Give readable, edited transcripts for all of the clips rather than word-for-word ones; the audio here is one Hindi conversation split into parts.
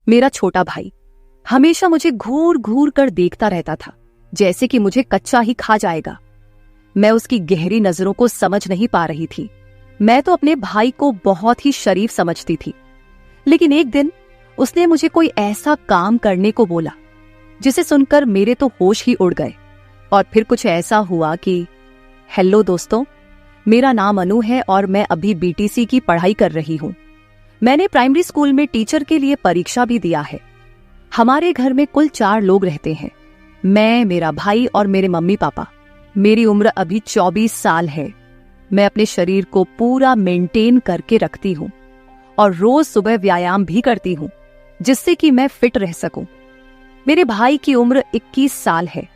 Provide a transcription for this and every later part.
मेरा छोटा भाई हमेशा मुझे घूर घूर कर देखता रहता था, जैसे कि मुझे कच्चा ही खा जाएगा। मैं उसकी गहरी नजरों को समझ नहीं पा रही थी। मैं तो अपने भाई को बहुत ही शरीफ समझती थी, लेकिन एक दिन उसने मुझे कोई ऐसा काम करने को बोला जिसे सुनकर मेरे तो होश ही उड़ गए। और फिर कुछ ऐसा हुआ कि हेलो दोस्तों, मेरा नाम अनु है और मैं अभी बीटीसी की पढ़ाई कर रही हूँ। मैंने प्राइमरी स्कूल में टीचर के लिए परीक्षा भी दिया है। हमारे घर में कुल 4 लोग रहते हैं, मैं, मेरा भाई और मेरे मम्मी पापा। मेरी उम्र अभी 24 साल है। मैं अपने शरीर को पूरा मेंटेन करके रखती हूँ और रोज सुबह व्यायाम भी करती हूँ, जिससे कि मैं फिट रह सकूं। मेरे भाई की उम्र 21 साल है।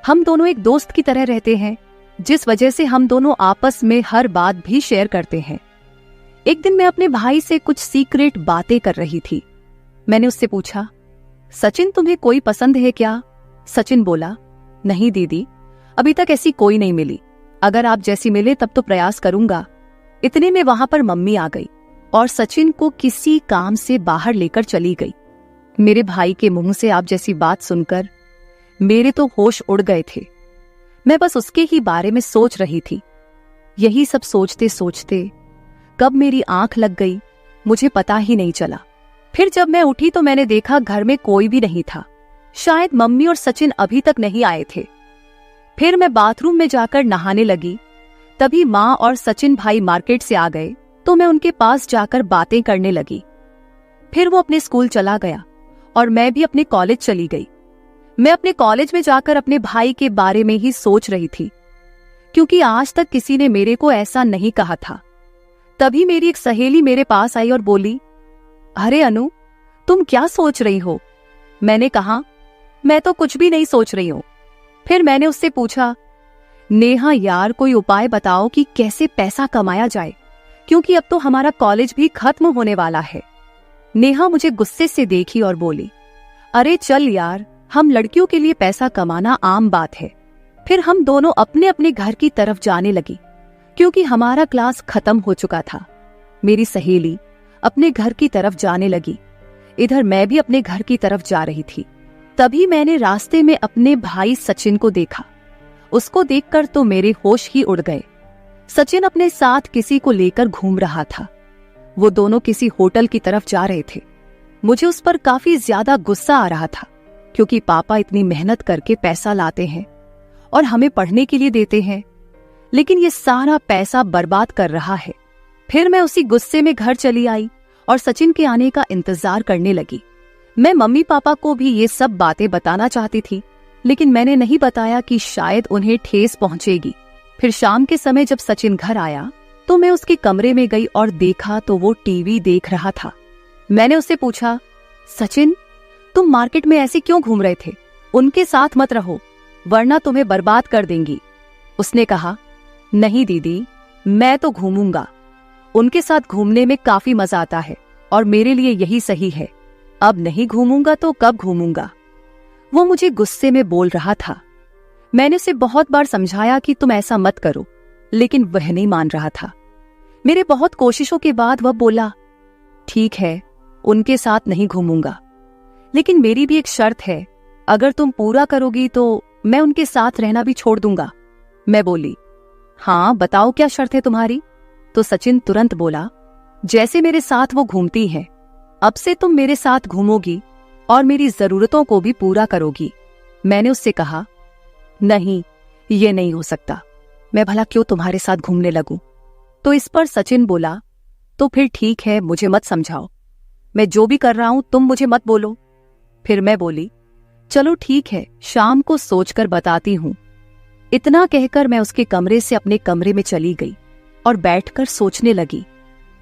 हम दोनों एक दोस्त की तरह रहते हैं, जिस वजह से हम दोनों आपस में हर बात भी शेयर करते हैं। एक दिन मैं अपने भाई से कुछ सीक्रेट बातें कर रही थी। मैंने उससे पूछा, सचिन तुम्हें कोई पसंद है क्या? सचिन बोला, नहीं दीदी, अभी तक ऐसी कोई नहीं मिली। अगर आप जैसी मिले तब तो प्रयास करूंगा। इतने में वहां पर मम्मी आ गई और सचिन को किसी काम से बाहर लेकर चली गई। मेरे भाई के मुंह से आप जैसी बात सुनकर मेरे तो होश उड़ गए थे। मैं बस उसके ही बारे में सोच रही थी। यही सब सोचते सोचते कब मेरी आंख लग गई मुझे पता ही नहीं चला। फिर जब मैं उठी तो मैंने देखा घर में कोई भी नहीं था। शायद मम्मी और सचिन अभी तक नहीं आए थे। फिर मैं बाथरूम में जाकर नहाने लगी। तभी माँ और सचिन भाई मार्केट से आ गए तो मैं उनके पास जाकर बातें करने लगी। फिर वो अपने स्कूल चला गया और मैं भी अपने कॉलेज चली गई। मैं अपने कॉलेज में जाकर अपने भाई के बारे में ही सोच रही थी, क्योंकि आज तक किसी ने मेरे को ऐसा नहीं कहा था। तभी मेरी एक सहेली मेरे पास आई और बोली, अरे अनु, तुम क्या सोच रही हो? मैंने कहा, मैं तो कुछ भी नहीं सोच रही हूं। फिर मैंने उससे पूछा, नेहा यार, कोई उपाय बताओ कि कैसे पैसा कमाया जाए, क्योंकि अब तो हमारा कॉलेज भी खत्म होने वाला है। नेहा मुझे गुस्से से देखी और बोली, अरे चल यार, हम लड़कियों के लिए पैसा कमाना आम बात है। फिर हम दोनों अपने अपने घर की तरफ जाने लगी, क्योंकि हमारा क्लास खत्म हो चुका था। मेरी सहेली अपने घर की तरफ जाने लगी, इधर मैं भी अपने घर की तरफ जा रही थी। तभी मैंने रास्ते में अपने भाई सचिन को देखा। उसको देखकर तो मेरे होश ही उड़ गए। सचिन अपने साथ किसी को लेकर घूम रहा था। वो दोनों किसी होटल की तरफ जा रहे थे। मुझे उस पर काफी ज्यादा गुस्सा आ रहा था, क्योंकि पापा इतनी मेहनत करके पैसा लाते हैं और हमें पढ़ने के लिए देते हैं, लेकिन ये सारा पैसा बर्बाद कर रहा है। फिर मैं उसी गुस्से में घर चली आई और सचिन के आने का इंतजार करने लगी। मैं मम्मी पापा को भी ये सब बातें बताना चाहती थी, लेकिन मैंने नहीं बताया कि शायद उन्हें ठेस पहुंचेगी। फिर शाम के समय जब सचिन घर आया तो मैं उसके कमरे में गई और देखा तो वो टीवी देख रहा था। मैंने उससे पूछा, सचिन, तुम मार्केट में ऐसे क्यों घूम रहे थे? उनके साथ मत रहो, वरना तुम्हें बर्बाद कर देंगी। उसने कहा, नहीं दीदी, मैं तो घूमूंगा। उनके साथ घूमने में काफी मजा आता है और मेरे लिए यही सही है। अब नहीं घूमूंगा तो कब घूमूंगा? वो मुझे गुस्से में बोल रहा था। मैंने उसे बहुत बार समझाया कि तुम ऐसा मत करो, लेकिन वह नहीं मान रहा था। मेरे बहुत कोशिशों के बाद वह बोला, ठीक है, उनके साथ नहीं घूमूंगा, लेकिन मेरी भी एक शर्त है। अगर तुम पूरा करोगी तो मैं उनके साथ रहना भी छोड़ दूंगा। मैं बोली, हाँ बताओ, क्या शर्त है तुम्हारी? तो सचिन तुरंत बोला, जैसे मेरे साथ वो घूमती है, अब से तुम मेरे साथ घूमोगी और मेरी जरूरतों को भी पूरा करोगी। मैंने उससे कहा, नहीं, ये नहीं हो सकता। मैं भला क्यों तुम्हारे साथ घूमने लगूं? तो इस पर सचिन बोला, तो फिर ठीक है, मुझे मत समझाओ। मैं जो भी कर रहा हूं तुम मुझे मत बोलो। फिर मैं बोली, चलो ठीक है, शाम को सोचकर बताती हूं। इतना कहकर मैं उसके कमरे से अपने कमरे में चली गई और बैठकर सोचने लगी।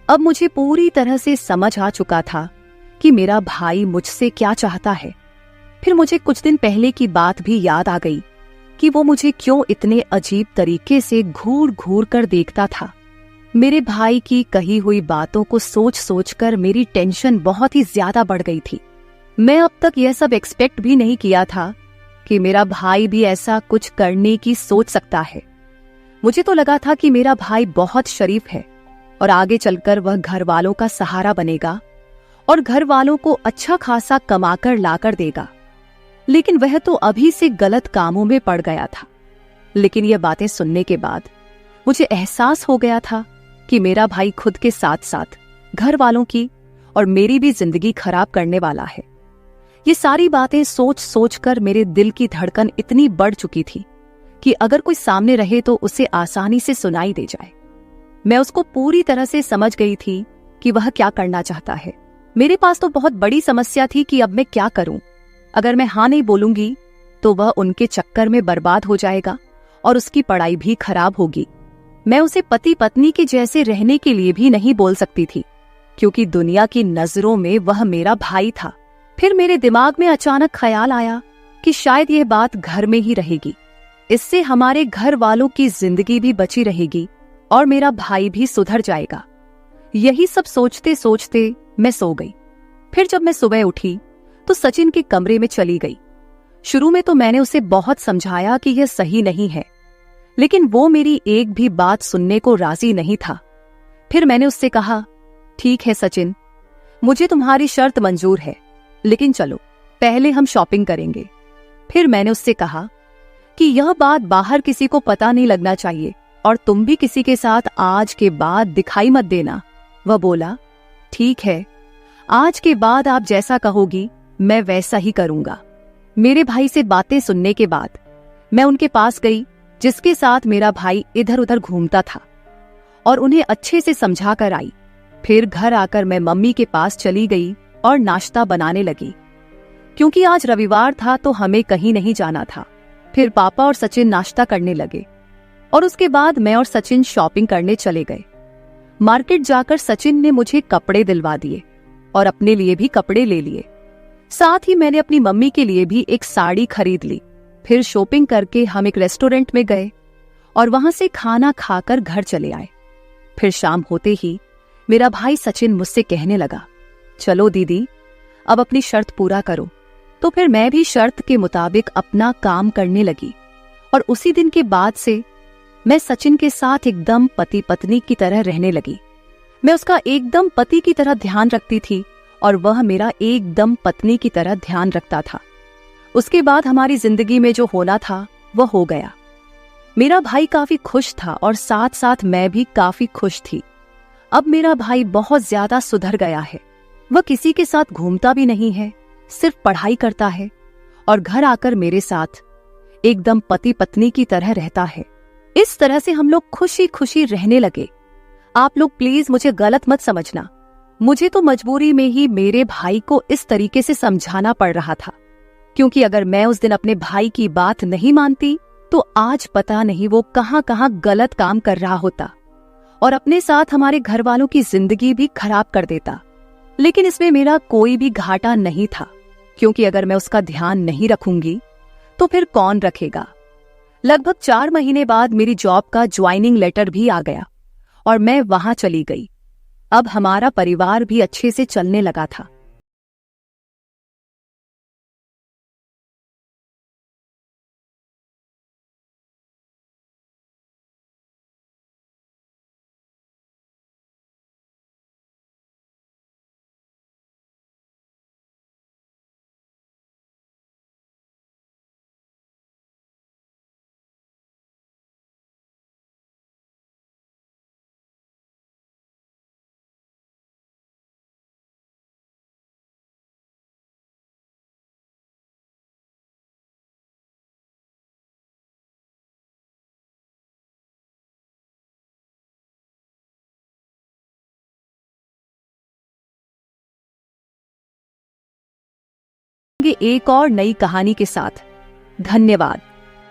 अब मुझे पूरी तरह से समझ आ चुका था कि मेरा भाई मुझसे क्या चाहता है। फिर मुझे कुछ दिन पहले की बात भी याद आ गई कि वो मुझे क्यों इतने अजीब तरीके से घूर घूर कर देखता था। मेरे भाई की कही हुई बातों को सोच सोच कर मेरी टेंशन बहुत ही ज्यादा बढ़ गई थी। मैं अब तक यह सब एक्सपेक्ट भी नहीं किया था कि मेरा भाई भी ऐसा कुछ करने की सोच सकता है। मुझे तो लगा था कि मेरा भाई बहुत शरीफ है और आगे चलकर वह घर वालों का सहारा बनेगा और घर वालों को अच्छा खासा कमाकर लाकर देगा, लेकिन वह तो अभी से गलत कामों में पड़ गया था। लेकिन यह बातें सुनने के बाद मुझे एहसास हो गया था कि मेरा भाई खुद के साथ साथ घर वालों की और मेरी भी जिंदगी खराब करने वाला है। ये सारी बातें सोच सोच कर मेरे दिल की धड़कन इतनी बढ़ चुकी थी कि अगर कोई सामने रहे तो उसे आसानी से सुनाई दे जाए। मैं उसको पूरी तरह से समझ गई थी कि वह क्या करना चाहता है। मेरे पास तो बहुत बड़ी समस्या थी कि अब मैं क्या करूं। अगर मैं हाँ नहीं बोलूंगी तो वह उनके चक्कर में बर्बाद हो जाएगा और उसकी पढ़ाई भी खराब होगी। मैं उसे पति पत्नी के जैसे रहने के लिए भी नहीं बोल सकती थी, क्योंकि दुनिया की नजरों में वह मेरा भाई था। फिर मेरे दिमाग में अचानक ख्याल आया कि शायद यह बात घर में ही रहेगी, इससे हमारे घर वालों की जिंदगी भी बची रहेगी और मेरा भाई भी सुधर जाएगा। यही सब सोचते सोचते मैं सो गई। फिर जब मैं सुबह उठी तो सचिन के कमरे में चली गई। शुरू में तो मैंने उसे बहुत समझाया कि यह सही नहीं है, लेकिन वो मेरी एक भी बात सुनने को राजी नहीं था। फिर मैंने उससे कहा, ठीक है सचिन, मुझे तुम्हारी शर्त मंजूर है, लेकिन चलो पहले हम शॉपिंग करेंगे। फिर मैंने उससे कहा कि यह बात बाहर किसी को पता नहीं लगना चाहिए और तुम भी किसी के साथ आज के बाद दिखाई मत देना। वह बोला, ठीक है, आज के बाद आप जैसा कहोगी मैं वैसा ही करूंगा। मेरे भाई से बातें सुनने के बाद मैं उनके पास गई जिसके साथ मेरा भाई इधर उधर घूमता था, और उन्हें अच्छे से समझा कर आई। फिर घर आकर मैं मम्मी के पास चली गई और नाश्ता बनाने लगी, क्योंकि आज रविवार था तो हमें कहीं नहीं जाना था। फिर पापा और सचिन नाश्ता करने लगे और उसके बाद मैं और सचिन शॉपिंग करने चले गए। मार्केट जाकर सचिन ने मुझे कपड़े दिलवा दिए और अपने लिए भी कपड़े ले लिए। साथ ही मैंने अपनी मम्मी के लिए भी एक साड़ी खरीद ली। फिर शॉपिंग करके हम एक रेस्टोरेंट में गए और वहां से खाना खाकर घर चले आए। फिर शाम होते ही मेरा भाई सचिन मुझसे कहने लगा, चलो दीदी, अब अपनी शर्त पूरा करो। तो फिर मैं भी शर्त के मुताबिक अपना काम करने लगी और उसी दिन के बाद से मैं सचिन के साथ एकदम पति पत्नी की तरह रहने लगी। मैं उसका एकदम पति की तरह ध्यान रखती थी और वह मेरा एकदम पत्नी की तरह ध्यान रखता था। उसके बाद हमारी जिंदगी में जो होना था वह हो गया। मेरा भाई काफी खुश था और साथ साथ मैं भी काफी खुश थी। अब मेरा भाई बहुत ज्यादा सुधर गया है। वह किसी के साथ घूमता भी नहीं है, सिर्फ पढ़ाई करता है और घर आकर मेरे साथ एकदम पति पत्नी की तरह रहता है। इस तरह से हम लोग खुशी खुशी रहने लगे। आप लोग प्लीज मुझे गलत मत समझना, मुझे तो मजबूरी में ही मेरे भाई को इस तरीके से समझाना पड़ रहा था, क्योंकि अगर मैं उस दिन अपने भाई की बात नहीं मानती तो आज पता नहीं वो कहां कहां गलत काम कर रहा होता और अपने साथ हमारे घर वालों की जिंदगी भी खराब कर देता। लेकिन इसमें मेरा कोई भी घाटा नहीं था, क्योंकि अगर मैं उसका ध्यान नहीं रखूंगी तो फिर कौन रखेगा। लगभग 4 महीने बाद मेरी जॉब का ज्वाइनिंग लेटर भी आ गया और मैं वहां चली गई। अब हमारा परिवार भी अच्छे से चलने लगा था। एक और नई कहानी के साथ। धन्यवाद।